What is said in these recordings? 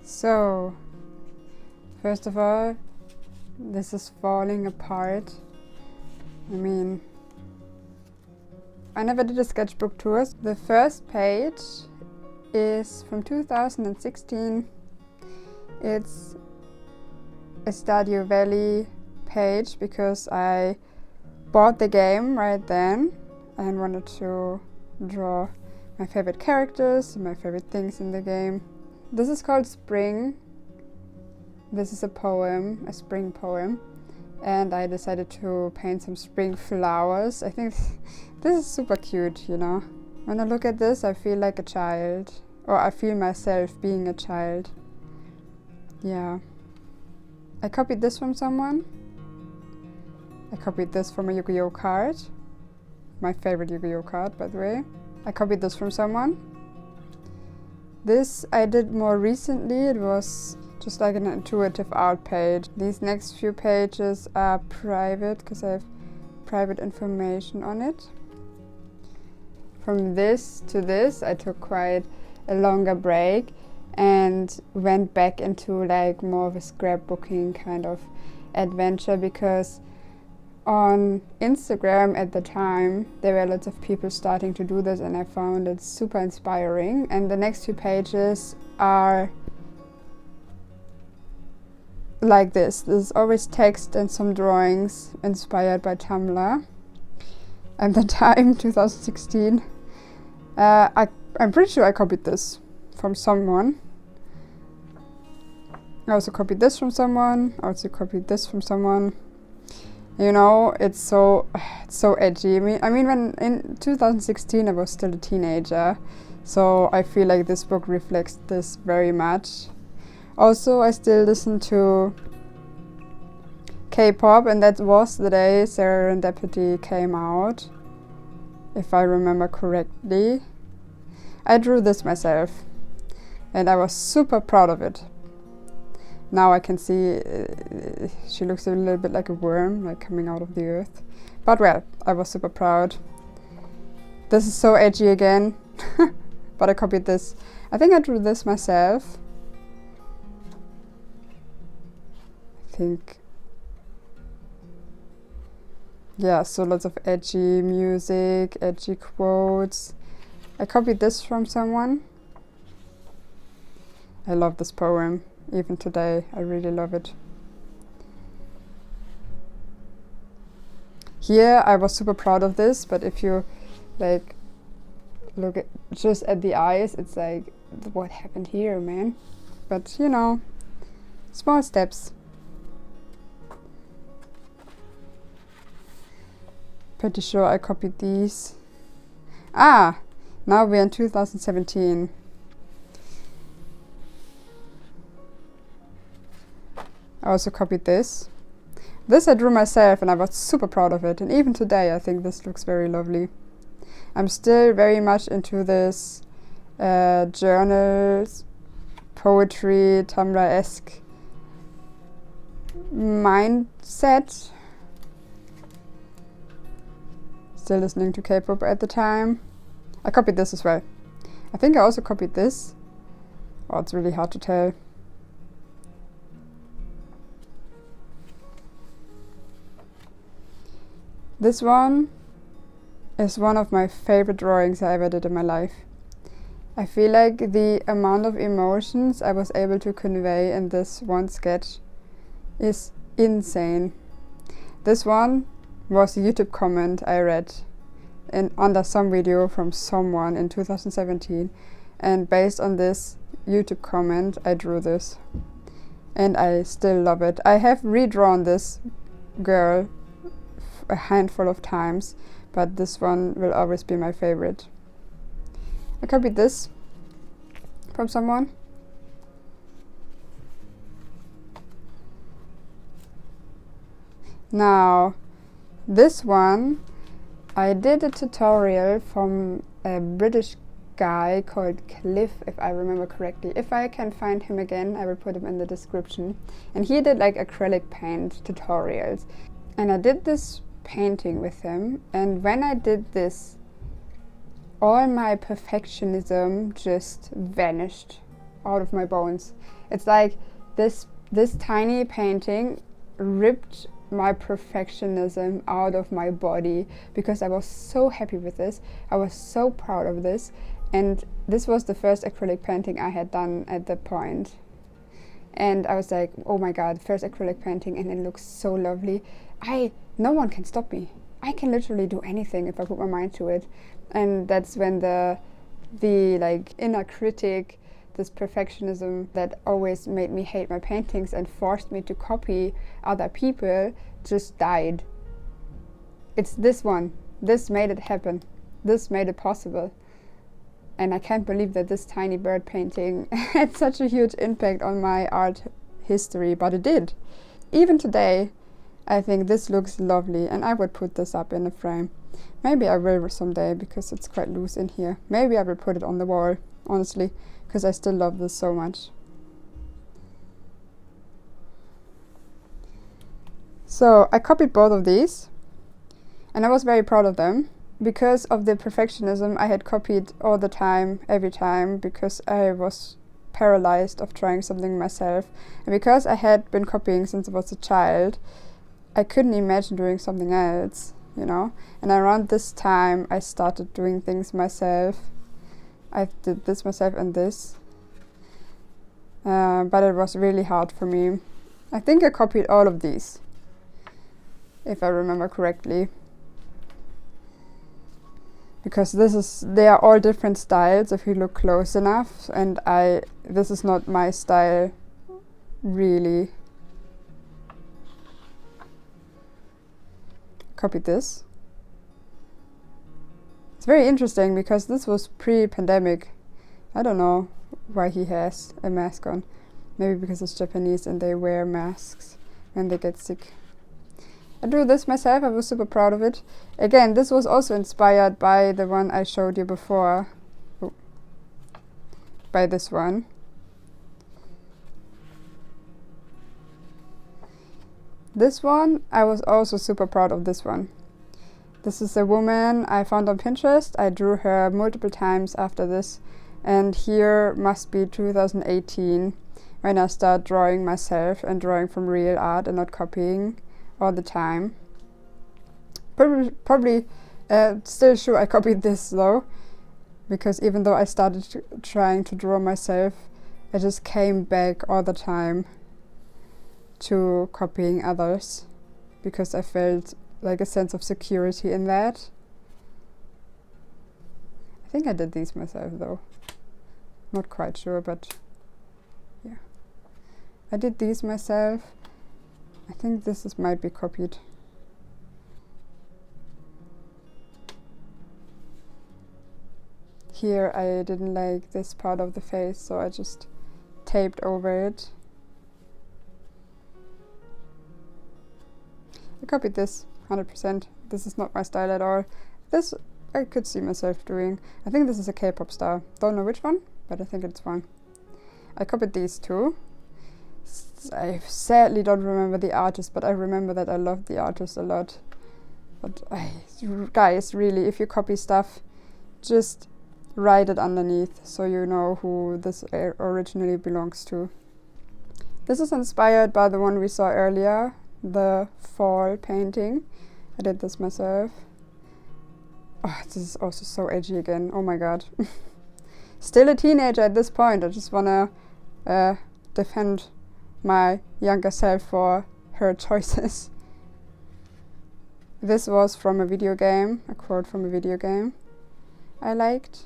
So, first of all, this is falling apart. I mean, I never did a sketchbook tour. The first page is from 2016. It's a Stardew Valley page because I bought the game right then and wanted to draw my favorite characters and my favorite things in the game. This is called Spring. This is a poem, a spring poem, and I decided to paint some spring flowers. I think this is super cute, you know. When I look at this, I feel like a child, or I feel myself being a child. Yeah. I copied this from someone. I copied this from a Yu-Gi-Oh card. My favorite Yu-Gi-Oh card, by the way. I copied this from someone. This I did more recently. It was just like an intuitive art page. These next few pages are private because I have private information on it. From this to this, I took quite a longer break and went back into like more of a scrapbooking kind of adventure, because on Instagram at the time there were lots of people starting to do this and I found it super inspiring. And the next few pages are like this. There's always text and some drawings inspired by Tumblr. At the time, 2016, I'm pretty sure I copied this from someone. I also copied this from someone. I also copied this from someone. You know, it's so edgy. I mean, when in 2016 I was still a teenager, so I feel like this book reflects this very much. Also, I still listen to K-pop, and that was the day Serendipity came out, if I remember correctly. I drew this myself, and I was super proud of it. Now I can see she looks a little bit like a worm, like coming out of the earth. But well, I was super proud. This is so edgy again, but I copied this. I think I drew this myself. I think. Yeah, so lots of edgy music, edgy quotes. I copied this from someone. I love this poem. Even today, I really love it. Here, I was super proud of this, but if you like look at just at the eyes, it's like, what happened here, man? But you know, small steps. Pretty sure I copied these. Ah, now we're in 2017. I also copied this. This I drew myself and I was super proud of it. And even today I think this looks very lovely. I'm still very much into this journals, poetry, Tumblr-esque mindset. Still listening to K-pop at the time. I copied this as well. I think I also copied this. Oh, it's really hard to tell. This one is one of my favorite drawings I ever did in my life. I feel like the amount of emotions I was able to convey in this one sketch is insane. This one was a YouTube comment I read under some video from someone in 2017, and based on this YouTube comment I drew this, and I still love it. I have redrawn this girl a handful of times, but this one will always be my favorite. I copied this from someone. Now, this one, I did a tutorial from a British guy called Cliff, if I remember correctly. If I can find him again, I will put him in the description. And he did like acrylic paint tutorials. And I did this painting with him, and when I did this, all my perfectionism just vanished. out of my bones. It's like this tiny painting ripped my perfectionism out of my body, because I was so happy with this. I was so proud of this, and this was the first acrylic painting I had done at that point. And I was like, oh my god, first acrylic painting, and it looks so lovely. No one can stop me. I can literally do anything if I put my mind to it. And that's when the like inner critic, this perfectionism that always made me hate my paintings and forced me to copy other people, just died. It's this one. This made it happen. This made it possible. And I can't believe that this tiny bird painting had such a huge impact on my art history, but it did. Even today, I think this looks lovely, and I would put this up in a frame. Maybe I will someday, because it's quite loose in here. Maybe I will put it on the wall, honestly, because I still love this so much. So I copied both of these, and I was very proud of them. Because of the perfectionism I had copied all the time, every time, because I was paralyzed of trying something myself. And because I had been copying since I was a child, I couldn't imagine doing something else, you know. And around this time, I started doing things myself. I did this myself and this. But it was really hard for me. I think I copied all of these, if I remember correctly. Because they are all different styles if you look close enough, and this is not my style, really. Copied this. It's very interesting because this was pre-pandemic. I don't know why he has a mask on. Maybe because it's Japanese and they wear masks when they get sick. I drew this myself. I was super proud of it. Again, this was also inspired by the one I showed you before. Oh. By this one. This one, I was also super proud of this one. This is a woman I found on Pinterest. I drew her multiple times after this. And here must be 2018, when I start drawing myself and drawing from real art and not copying all the time. Probably still sure I copied this though, because even though I started trying to draw myself, I just came back all the time to copying others, because I felt like a sense of security in that. I think I did these myself though. Not quite sure, but yeah. I did these myself. I think this might be copied. Here I didn't like this part of the face, so I just taped over it. I copied this 100%. This is not my style at all. This I could see myself doing. I think this is a K-pop star. Don't know which one, but I think it's one. I copied these two. I sadly don't remember the artist, but I remember that I loved the artist a lot. But guys, really, if you copy stuff, just write it underneath so you know who this originally belongs to. This is inspired by the one we saw earlier, the fall painting. I did this myself. Oh, this is also so edgy again. Oh my god. Still a teenager at this point. I just wanna defend my younger self for her choices. This was from a video game, a quote from a video game I liked.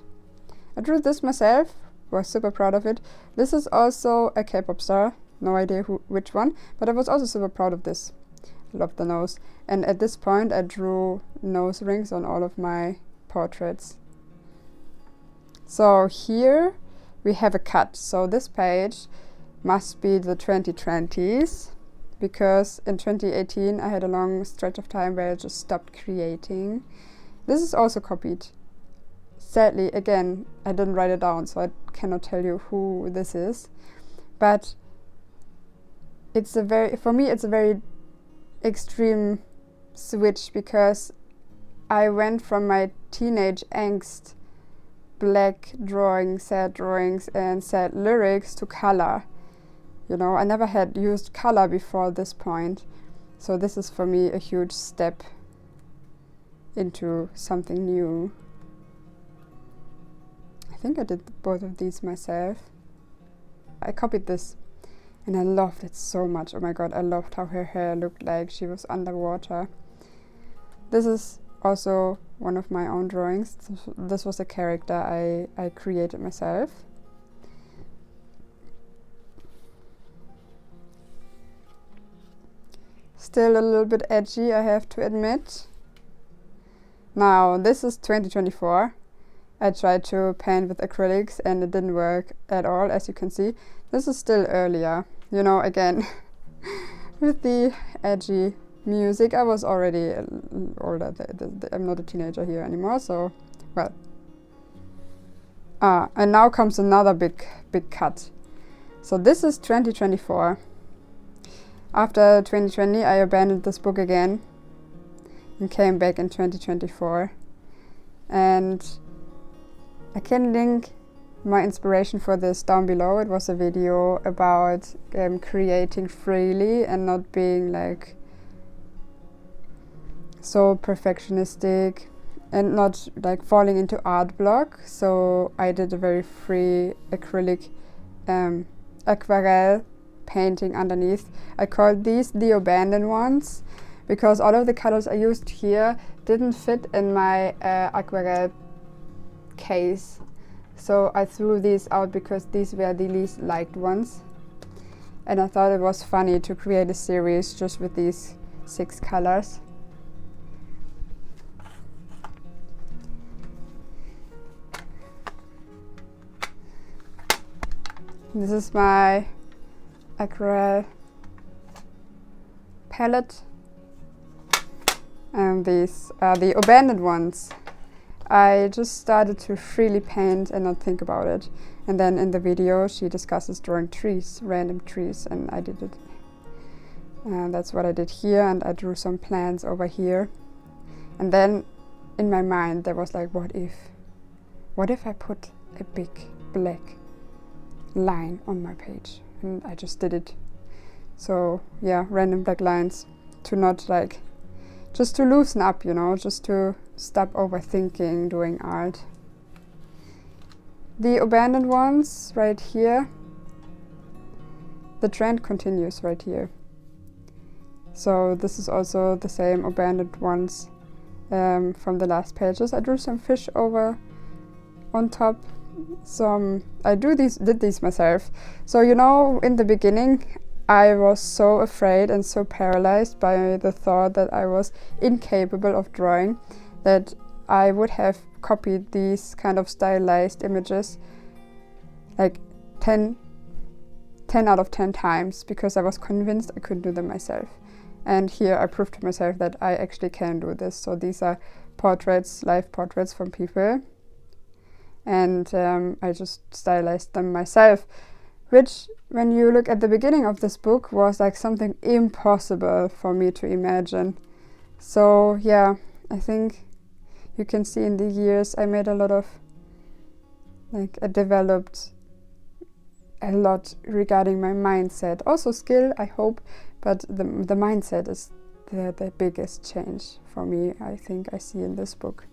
I drew this myself, was super proud of it. This is also a K-pop star, no idea which one, but I was also super proud of this. I love the nose. And at this point I drew nose rings on all of my portraits. So here we have a cut. So this page must be the 2020s, because in 2018 I had a long stretch of time where I just stopped creating. This is also copied. Sadly, again, I didn't write it down, so I cannot tell you who this is. But for me it's a very extreme switch, because I went from my teenage angst black drawings, sad drawings and sad lyrics to color. You know, I never had used color before this point. So this is for me a huge step into something new. I think I did both of these myself. I copied this and I loved it so much. Oh my god, I loved how her hair looked like she was underwater. This is also one of my own drawings. This was a character I created myself. Still a little bit edgy, I have to admit. Now, this is 2024. I tried to paint with acrylics and it didn't work at all, as you can see. This is still earlier. You know, again, with the edgy music. I was already older. I'm not a teenager here anymore, so, well. And now comes another big cut. So this is 2024. After 2020, I abandoned this book again and came back in 2024. And I can link my inspiration for this down below. It was a video about creating freely and not being like so perfectionistic and not like falling into art block. So I did a very free acrylic aquarelle painting underneath. I called these the abandoned ones because all of the colors I used here didn't fit in my aquarelle case. So I threw these out because these were the least liked ones. And I thought it was funny to create a series just with these 6 colors. This is my aquarelle palette. And these are the abandoned ones. I just started to freely paint and not think about it. And then in the video she discusses drawing trees, random trees, and I did it. And that's what I did here, and I drew some plants over here. And then in my mind there was like, what if I put a big black line on my page? And I just did it. So yeah, random black lines to not like, just to loosen up, you know, just to stop overthinking doing art. The abandoned ones right here, the trend continues right here. So this is also the same abandoned ones from the last pages. I drew some fish over on top. I did these myself. So you know, in the beginning I was so afraid and so paralyzed by the thought that I was incapable of drawing that I would have copied these kind of stylized images like 10 out of 10 times because I was convinced I could do them myself. And here I proved to myself that I actually can do this. So these are portraits, live portraits from people. And I just stylized them myself, which, when you look at the beginning of this book, was like something impossible for me to imagine. So yeah, I think you can see in the years I made a lot of, like, I developed a lot regarding my mindset. Also skill, I hope, but the mindset is the biggest change for me, I think I see in this book.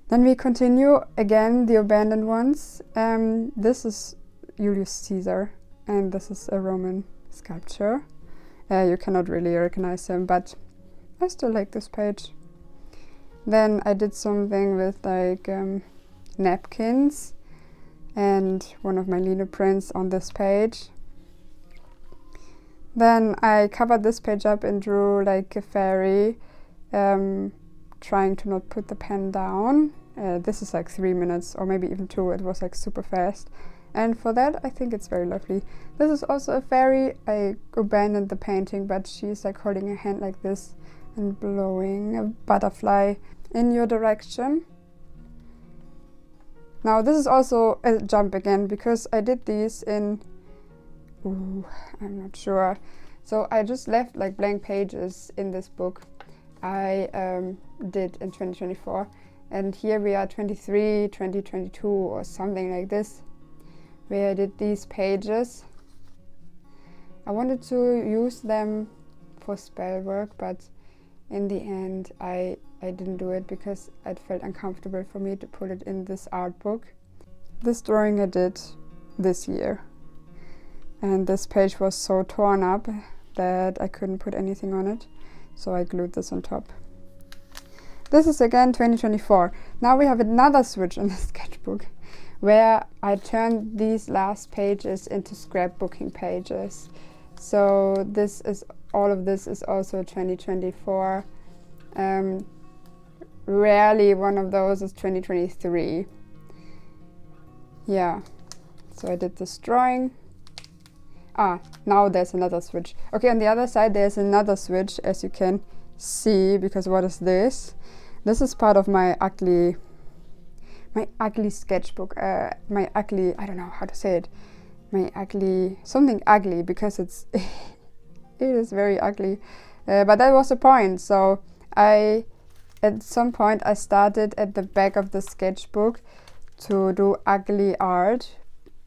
Then we continue again, the abandoned ones. This is Julius Caesar, and this is a Roman sculpture. You cannot really recognize him, but I still like this page. Then I did something with like napkins and one of my Lino prints on this page. Then I covered this page up and drew like a fairy trying to not put the pen down. This is like 3 minutes or maybe even 2. It was like super fast. And for that, I think it's very lovely. This is also a fairy. I abandoned the painting, but she's like holding her hand like this and blowing a butterfly in your direction. Now this is also a jump again because I did these in, I'm not sure. So I just left like blank pages in this book I did in 2024. And here we are 2022 or something like this, where I did these pages. I wanted to use them for spell work, but in the end I didn't do it because it felt uncomfortable for me to put it in this art book. This drawing I did this year, and this page was so torn up that I couldn't put anything on it, so I glued this on top. This is again 2024. Now we have another switch in the sketchbook where I turned these last pages into scrapbooking pages. So this is, all of this is also 2024. Rarely one of those is 2023. Yeah, so I did this drawing. Now there's another switch. Okay, on the other side there's another switch, as you can see, because what is this? This is part of my ugly sketchbook. My ugly, I don't know how to say it. My ugly, something ugly, because it's it is very ugly. But that was the point. So at some point I started at the back of the sketchbook to do ugly art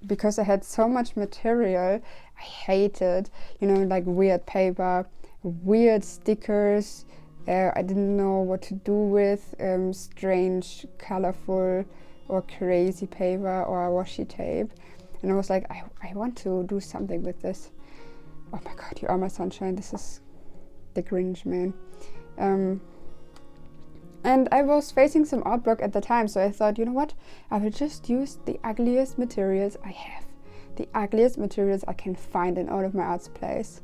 because I had so much material. I hated, like weird paper, weird stickers. I didn't know what to do with strange, colorful or crazy paper or washi tape. And I was like, I want to do something with this. Oh my God, you are my sunshine. This is the Grinch, man. And I was facing some art block at the time, so I thought, you know what? I will just use the ugliest materials I have. The ugliest materials I can find in all of my art supplies.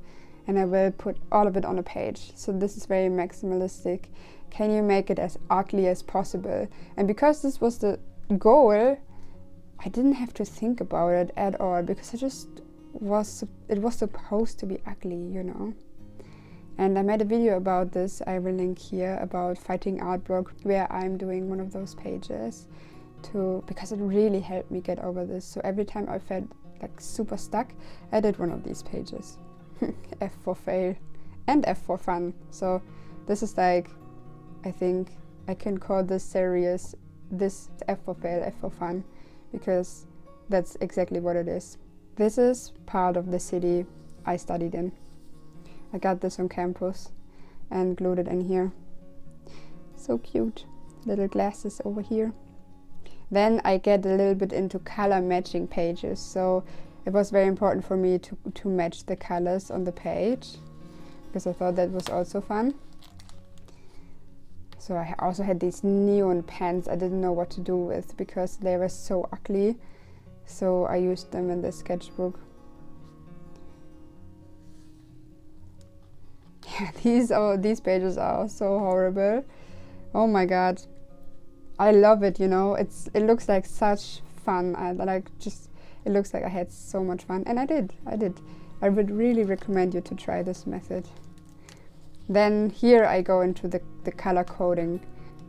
And I will put all of it on a page. So this is very maximalistic. Can you make it as ugly as possible? And because this was the goal, I didn't have to think about it at all, because it was supposed to be ugly, And I made a video about this, I will link here, about fighting art block, where I'm doing one of those pages because it really helped me get over this. So every time I felt like super stuck, I did one of these pages. F for fail and F for fun. So this is like, I think I can call this series, this F for fail, F for fun, because that's exactly what it is. This is part of the city I studied in. I got this on campus and glued it in here. So cute. Little glasses over here. Then I get a little bit into color matching pages. So it was very important for me to match the colors on the page, because I thought that was also fun. So I also had these neon pens I didn't know what to do with because they were so ugly. So I used them in the sketchbook. Yeah, these pages are so horrible. Oh my God. I love it, it looks like such fun. It looks like I had so much fun, and I did. I would really recommend you to try this method. Then here I go into the color coding.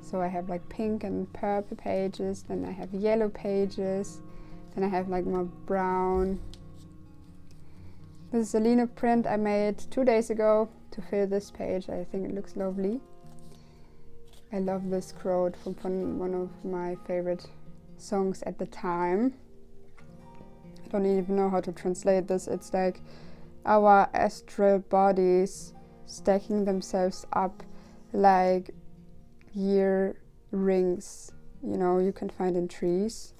So I have like pink and purple pages, then I have yellow pages, then I have like more brown. This is a lino print I made 2 days ago to fill this page. I think it looks lovely. I love this quote from one of my favorite songs at the time. I don't even know how to translate this. It's like our astral bodies stacking themselves up like year rings, you can find in trees.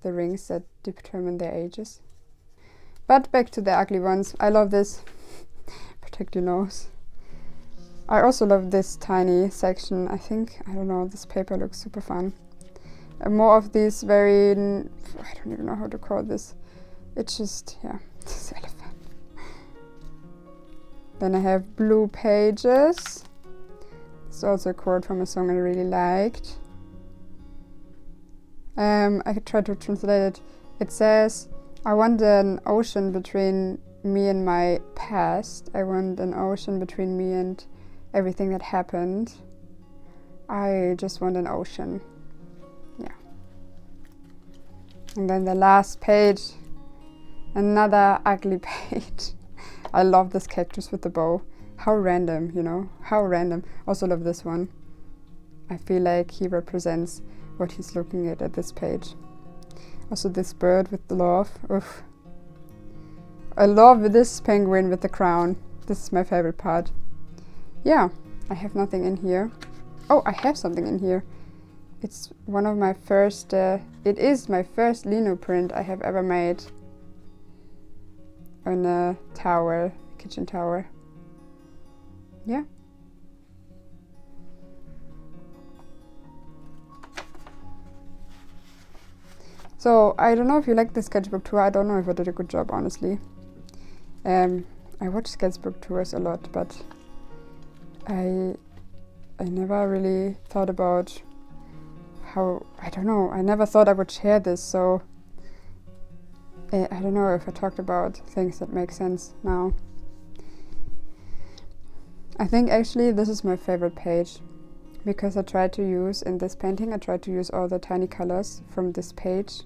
The rings that determine their ages. But back to the ugly ones. I love this. Protect your nose. I also love this tiny section. I don't know, this paper looks super fun. More of these very, I don't even know how to call this. It's just, yeah, this elephant. Then I have blue pages. It's also a quote from a song I really liked. I could try to translate it. It says, I want an ocean between me and my past. I want an ocean between me and everything that happened. I just want an ocean. Yeah. And then the last page, another ugly page. I love this cactus with the bow. How random, How random. Also love this one. I feel like he represents what he's looking at this page. Also this bird with the love. Oof. I love this penguin with the crown. This is my favorite part. Yeah, I have nothing in here. Oh, I have something in here. It's one of my first, it is my first lino print I have ever made on a tower, kitchen tower. Yeah. So I don't know if you like the sketchbook tour. I don't know if I did a good job, honestly. I watch sketchbook tours a lot, but I never really thought about how, I don't know, I never thought I would share this, so I don't know if I talked about things that make sense now. I think actually this is my favorite page, because I tried to use, in this painting, I tried to use all the tiny colors from this page.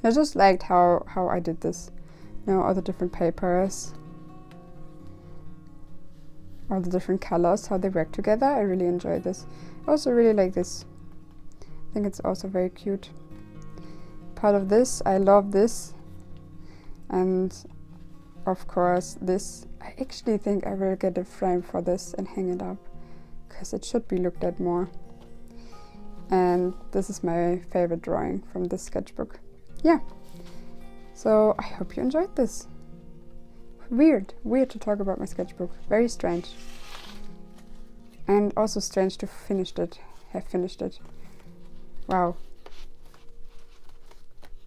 I just liked how I did this. You know, all the different papers, all the different colors, how they work together. I really enjoy this. I also really like this. I think it's also very cute. Part of this, I love this. And of course this, I actually think I will get a frame for this and hang it up, because it should be looked at more. And this is my favorite drawing from this sketchbook. Yeah. So I hope you enjoyed this. Weird to talk about my sketchbook. Very strange. And also strange to have finished it. Wow.